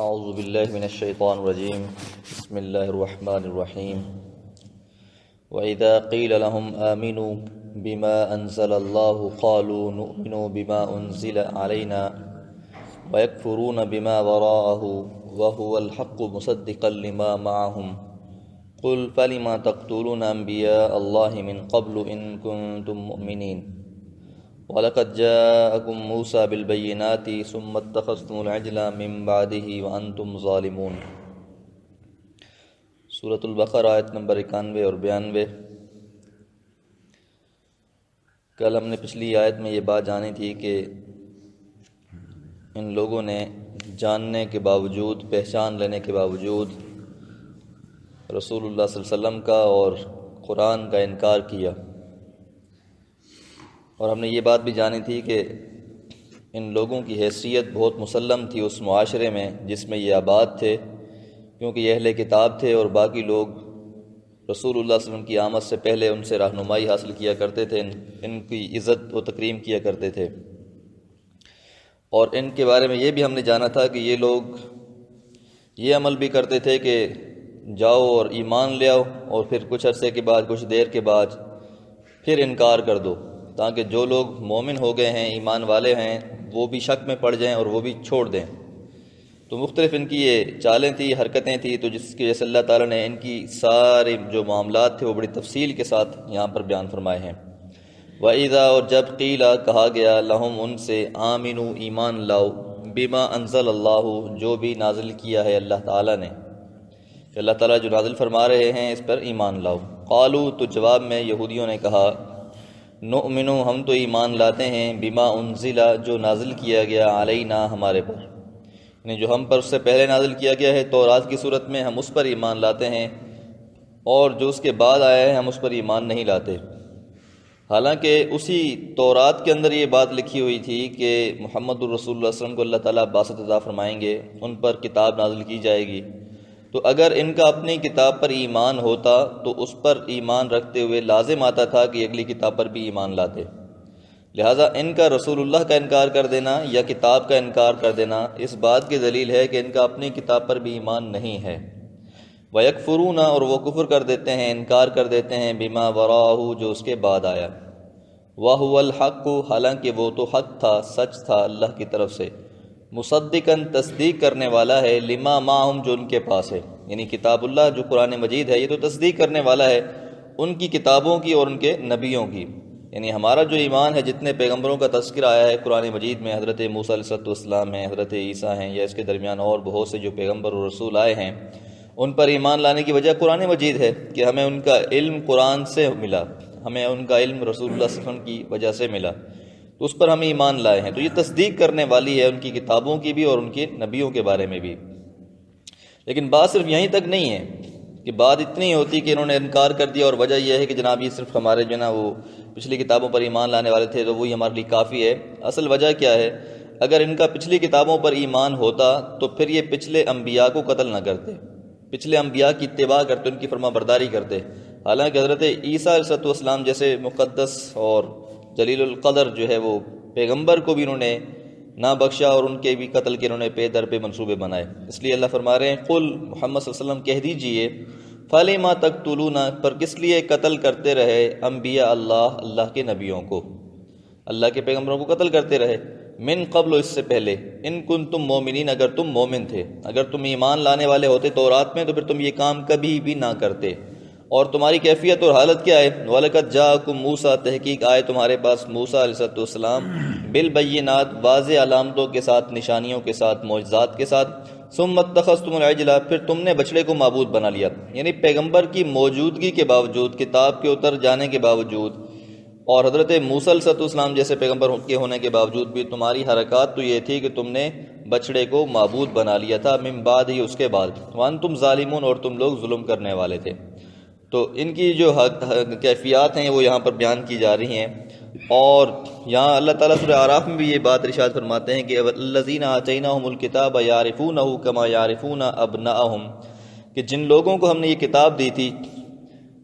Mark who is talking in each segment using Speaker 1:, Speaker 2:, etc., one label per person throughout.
Speaker 1: اعوذ باللہ من الشیطان الرجیم بسم اللہ الرحمن الرحیم وَإِذَا قِيلَ لَهُمْ آمِنُوا بِمَا أَنزَلَ اللَّهُ قَالُوا نُؤْمِنُ بِمَا أُنزِلَ عَلَيْنَا وَيَكْفُرُونَ بِمَا وَرَاءَهُ وَهُوَ الْحَقُّ مُصَدِّقًا لِمَا مَعَهُمْ قُلْ فَلِمَ تَقْتُلُونَ أَنْبِيَاءَ اللَّهِ مِنْ قَبْلُ إِن كُنتُم مُؤْمِنِينَ وَلَقَدْ جَاءَكُم مُوسَى بِالْبَيِّنَاتِ ثُمَّ اتَّخَذْتُمُ الْعِجْلَ مِن بَعْدِهِ وَأَنْتُمْ ظَالِمُونَ۔ سورۃ البقرہ آیت نمبر 91 اور 92۔ کل ہم نے پچھلی آیت میں یہ بات جانی تھی کہ ان لوگوں نے جاننے کے باوجود، پہچان لینے کے باوجود رسول اللہ صلی اللہ علیہ وسلم کا اور قرآن کا انکار کیا، اور ہم نے یہ بات بھی جانی تھی کہ ان لوگوں کی حیثیت بہت مسلم تھی اس معاشرے میں جس میں یہ آباد تھے، کیونکہ یہ اہل کتاب تھے اور باقی لوگ رسول اللہ صلی اللہ علیہ وسلم کی آمد سے پہلے ان سے رہنمائی حاصل کیا کرتے تھے، ان کی عزت و تکریم کیا کرتے تھے۔ اور ان کے بارے میں یہ بھی ہم نے جانا تھا کہ یہ لوگ یہ عمل بھی کرتے تھے کہ جاؤ اور ایمان لے آؤ اور پھر کچھ عرصے کے بعد، کچھ دیر کے بعد پھر انکار کر دو، تاکہ جو لوگ مومن ہو گئے ہیں، ایمان والے ہیں، وہ بھی شک میں پڑ جائیں اور وہ بھی چھوڑ دیں۔ تو مختلف ان کی یہ چالیں تھیں، حرکتیں تھیں، تو جس کی وجہ سے اللہ تعالیٰ نے ان کی سارے جو معاملات تھے وہ بڑی تفصیل کے ساتھ یہاں پر بیان فرمائے ہیں۔ وَإِذَا اور جب قیلا کہا گیا لہم ان سے آمنوا ایمان لاؤ، بما انزل اللہ جو بھی نازل کیا ہے اللہ تعالیٰ نے، کہ اللہ تعالیٰ جو نازل فرما رہے ہیں اس پر ایمان لاؤ۔ قالوا تو جواب میں یہودیوں نے کہا نؤمن ہم تو ایمان لاتے ہیں، بما انزل جو نازل کیا گیا علینا ہمارے پر، یعنی جو ہم پر اس سے پہلے نازل کیا گیا ہے تورات کی صورت میں، ہم اس پر ایمان لاتے ہیں، اور جو اس کے بعد آیا ہے ہم اس پر ایمان نہیں لاتے۔ حالانکہ اسی تورات کے اندر یہ بات لکھی ہوئی تھی کہ محمد الرسول اللہ صلی اللہ علیہ وسلم کو اللہ تعالیٰ باسط عطا فرمائیں گے، ان پر کتاب نازل کی جائے گی۔ تو اگر ان کا اپنی کتاب پر ایمان ہوتا تو اس پر ایمان رکھتے ہوئے لازم آتا تھا کہ اگلی کتاب پر بھی ایمان لاتے، لہٰذا ان کا رسول اللہ کا انکار کر دینا یا کتاب کا انکار کر دینا اس بات کی دلیل ہے کہ ان کا اپنی کتاب پر بھی ایمان نہیں ہے۔ وَيَكْفُرُونَ اور وہ کفر کر دیتے ہیں، انکار کر دیتے ہیں، بما وراءہ جو اس کے بعد آیا، وَهُوَ الْحَقُّ حالانکہ وہ تو حق تھا، سچ تھا اللہ کی طرف سے، مصدقاً تصدیق کرنے والا ہے، لما معہم جو ان کے پاس ہے، یعنی کتاب اللہ جو قرآن مجید ہے یہ تو تصدیق کرنے والا ہے ان کی کتابوں کی اور ان کے نبیوں کی۔ یعنی ہمارا جو ایمان ہے، جتنے پیغمبروں کا تذکرہ آیا ہے قرآن مجید میں، حضرت موسیٰ علیہ السلام ہیں، حضرت عیسیٰ ہیں، یا اس کے درمیان اور بہت سے جو پیغمبر اور رسول آئے ہیں، ان پر ایمان لانے کی وجہ قرآن مجید ہے کہ ہمیں ان کا علم قرآن سے ملا، ہمیں ان کا علم رسول اللہ صلی اللہ علیہ وسلم کی وجہ سے ملا، تو اس پر ہم ایمان لائے ہیں۔ تو یہ تصدیق کرنے والی ہے ان کی کتابوں کی بھی اور ان کے نبیوں کے بارے میں بھی۔ لیکن بات صرف یہیں تک نہیں ہے کہ بات اتنی ہوتی کہ انہوں نے انکار کر دیا اور وجہ یہ ہے کہ جناب یہ صرف ہمارے جو نا وہ پچھلی کتابوں پر ایمان لانے والے تھے تو وہی ہمارے لیے کافی ہے۔ اصل وجہ کیا ہے؟ اگر ان کا پچھلی کتابوں پر ایمان ہوتا تو پھر یہ پچھلے انبیاء کو قتل نہ کرتے، پچھلے انبیاء کی اتباع کرتے، ان کی فرما برداری کرتے۔ حالانکہ حضرت عیسیٰ علیہ السلام جیسے مقدس اور جلیل القدر جو ہے وہ پیغمبر کو بھی انہوں نے نہ بخشا اور ان کے بھی قتل کے انہوں نے پے در پہ منصوبے بنائے۔ اس لیے اللہ فرما رہے ہیں قل محمد صلی اللہ علیہ وسلم کہہ دیجئے فَلِمَ تَقْتُلُونَ پر کس لیے قتل کرتے رہے انبیاء اللہ کے نبیوں کو، اللہ کے پیغمبروں کو قتل کرتے رہے، من قبل اس سے پہلے، ان کنتم مومنین اگر تم مومن تھے، اگر تم ایمان لانے والے ہوتے تورات میں تو پھر تم یہ کام کبھی بھی نہ کرتے۔ اور تمہاری کیفیت اور حالت کیا ہے؟ وَلَقَدْ جَاءَكُم مُوسَىٰ تحقیق آئے تمہارے پاس موسیٰ علیہ السلام بالبینات واضح علامتوں کے ساتھ، نشانیوں کے ساتھ، معجزات کے ساتھ، ثُمَّ اتَّخَذْتُمُ الْعِجْلَ پھر تم نے بچڑے کو معبود بنا لیا، یعنی پیغمبر کی موجودگی کے باوجود، کتاب کے اتر جانے کے باوجود اور حضرت موسیٰ علیہ السلام جیسے پیغمبر کے ہونے کے باوجود بھی تمہاری حرکات تو یہ تھی کہ تم نے بچڑے کو معبود بنا لیا تھا، من بعد ہی اس کے بعد، وَأَنْتُمْ ظَالِمُونَ اور تم لوگ ظلم کرنے والے تھے۔ تو ان کی جو کیفیات ہیں وہ یہاں پر بیان کی جا رہی ہیں، اور یہاں اللہ تعالیٰ سورہ اعراف میں بھی یہ بات ارشاد فرماتے ہیں کہ الذین آتیناہم الکتاب یعرفونہ کما یعرفون ابناءہم، کہ جن لوگوں کو ہم نے یہ کتاب دی تھی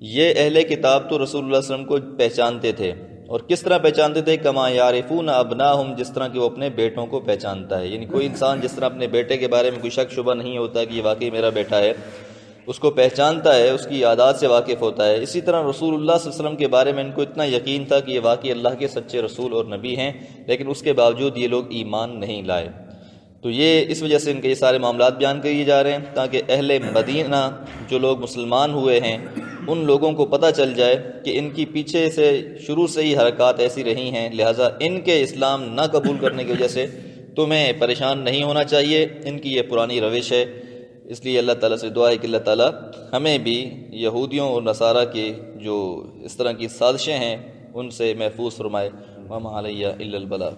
Speaker 1: یہ اہل کتاب تو رسول اللہ صلی اللہ علیہ وسلم کو پہچانتے تھے اور کس طرح پہچانتے تھے؟ کما یعرفون ابناہم، جس طرح کہ وہ اپنے بیٹوں کو پہچانتا ہے. یعنی کوئی انسان جس طرح اپنے بیٹے کے بارے میں کوئی شک شبہ نہیں ہوتا کہ یہ واقعی میرا بیٹا ہے، اس کو پہچانتا ہے، اس کی عادات سے واقف ہوتا ہے، اسی طرح رسول اللہ صلی اللہ علیہ وسلم کے بارے میں ان کو اتنا یقین تھا کہ یہ واقعی اللہ کے سچے رسول اور نبی ہیں، لیکن اس کے باوجود یہ لوگ ایمان نہیں لائے. تو یہ اس وجہ سے ان کے یہ سارے معاملات بیان کیے جا رہے ہیں تاکہ اہل مدینہ جو لوگ مسلمان ہوئے ہیں ان لوگوں کو پتہ چل جائے کہ ان کی پیچھے سے شروع سے ہی حرکات ایسی رہی ہیں، لہٰذا ان کے اسلام نہ قبول کرنے کی وجہ سے تمہیں پریشان نہیں ہونا چاہیے، ان کی یہ پرانی روش ہے. اس لیے اللہ تعالیٰ سے دعا ہے کہ اللہ تعالیٰ ہمیں بھی یہودیوں اور نصارہ کی جو اس طرح کی سازشیں ہیں ان سے محفوظ فرمائے. وما علیہ الا البلاغ.